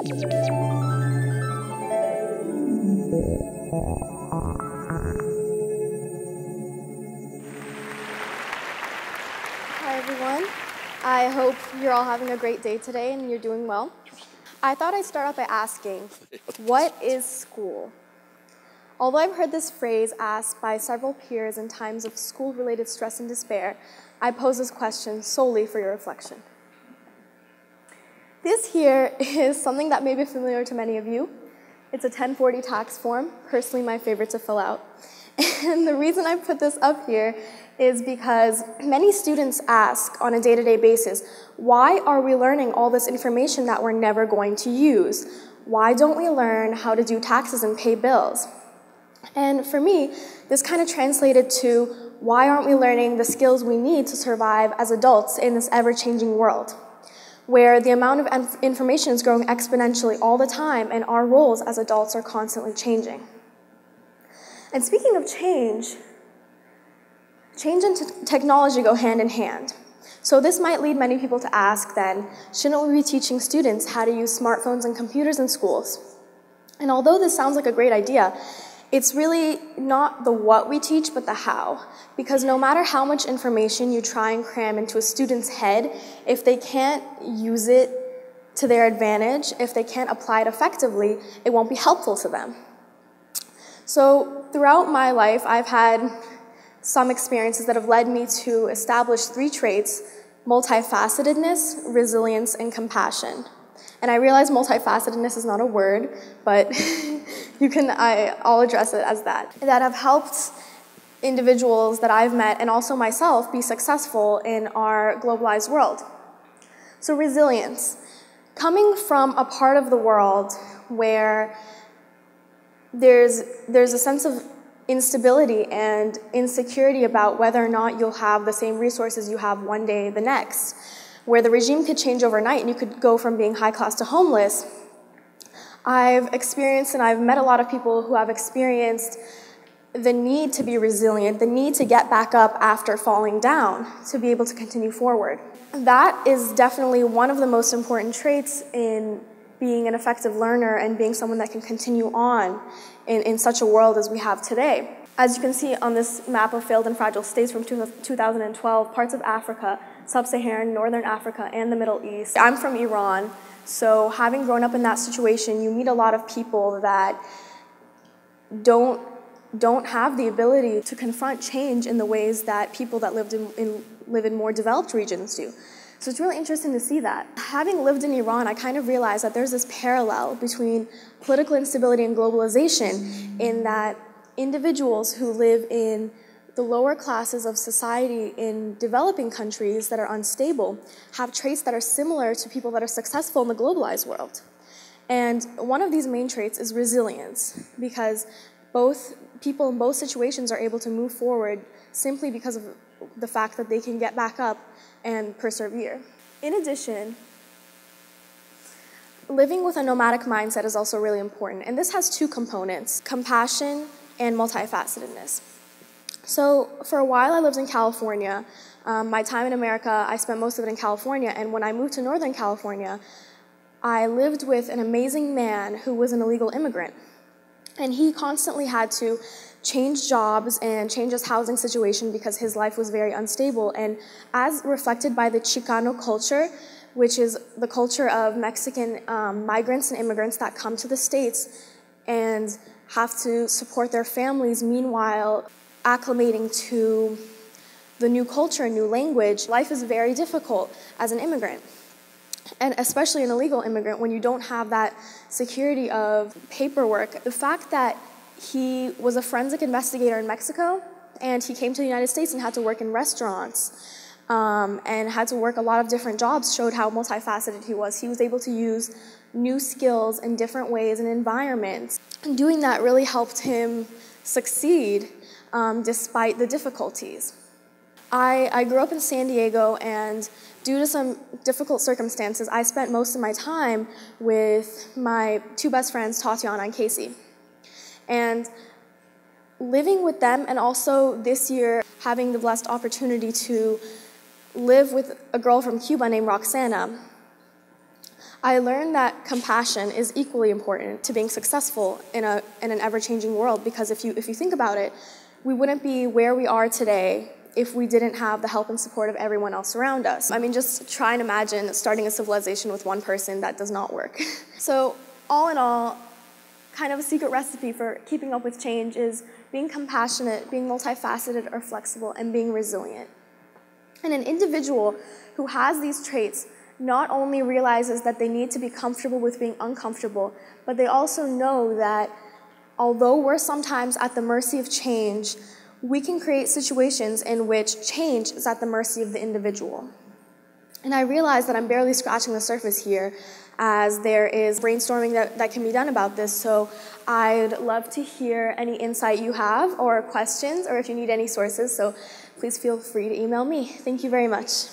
Hi everyone. I hope you're all having a great day today and you're doing well. I thought I'd start off by asking, what is school? Although I've heard this phrase asked by several peers in times of school-related stress and despair, I pose this question solely for your reflection. This here is something that may be familiar to many of you. It's a 1040 tax form, personally my favorite to fill out. And the reason I put this up here is because many students ask on a day-to-day basis, why are we learning all this information that we're never going to use? Why don't we learn how to do taxes and pay bills? And for me, this kind of translated to, why aren't we learning the skills we need to survive as adults in this ever-changing world, where the amount of information is growing exponentially all the time and our roles as adults are constantly changing. And speaking of change and technology go hand in hand. So this might lead many people to ask then, shouldn't we be teaching students how to use smartphones and computers in schools? And although this sounds like a great idea, it's really not the what we teach, but the how. Because no matter how much information you try and cram into a student's head, if they can't use it to their advantage, if they can't apply it effectively, it won't be helpful to them. So throughout my life, I've had some experiences that have led me to establish 3 traits: multifacetedness, resilience, and compassion. And I realize multifacetedness is not a word, but I'll address it as that. That have helped individuals that I've met and also myself be successful in our globalized world. So resilience. Coming from a part of the world where there's a sense of instability and insecurity about whether or not you'll have the same resources you have one day the next, where the regime could change overnight and you could go from being high class to homeless. I've experienced and I've met a lot of people who have experienced the need to be resilient, the need to get back up after falling down to be able to continue forward. That is definitely one of the most important traits in being an effective learner and being someone that can continue on in such a world as we have today. As you can see on this map of failed and fragile states from 2012, parts of Africa, Sub-Saharan, Northern Africa, and the Middle East. I'm from Iran, so having grown up in that situation, you meet a lot of people that don't have the ability to confront change in the ways that people that live in more developed regions do. So it's really interesting to see that. Having lived in Iran, I kind of realized that there's this parallel between political instability and globalization, in that individuals who live in the lower classes of society in developing countries that are unstable have traits that are similar to people that are successful in the globalized world. And one of these main traits is resilience, because both people in both situations are able to move forward simply because of the fact that they can get back up and persevere. In addition, living with a nomadic mindset is also really important, and this has 2 components: compassion and multifacetedness. So for a while I lived in California. My time in America, I spent most of it in California, and when I moved to Northern California, I lived with an amazing man who was an illegal immigrant. And he constantly had to change jobs and change his housing situation because his life was very unstable. And as reflected by the Chicano culture, which is the culture of Mexican migrants and immigrants that come to the States and have to support their families, meanwhile acclimating to the new culture, new language, life is very difficult as an immigrant. And especially an illegal immigrant, when you don't have that security of paperwork. The fact that he was a forensic investigator in Mexico, and he came to the United States and had to work in restaurants, and had to work a lot of different jobs, showed how multifaceted he was. He was able to use new skills in different ways and environments. And doing that really helped him succeed despite the difficulties. I grew up in San Diego, and due to some difficult circumstances, I spent most of my time with my 2 best friends, Tatiana and Casey. And living with them, and also this year having the blessed opportunity to live with a girl from Cuba named Roxana, I learned that compassion is equally important to being successful in an ever-changing world, because if you think about it, we wouldn't be where we are today if we didn't have the help and support of everyone else around us. I mean, just try and imagine starting a civilization with one person. That does not work. So all in all, kind of a secret recipe for keeping up with change is being compassionate, being multifaceted or flexible, and being resilient. And an individual who has these traits not only realizes that they need to be comfortable with being uncomfortable, but they also know that although we're sometimes at the mercy of change, we can create situations in which change is at the mercy of the individual. And I realize that I'm barely scratching the surface here, as there is brainstorming that can be done about this. So I'd love to hear any insight you have or questions, or if you need any sources. So please feel free to email me. Thank you very much.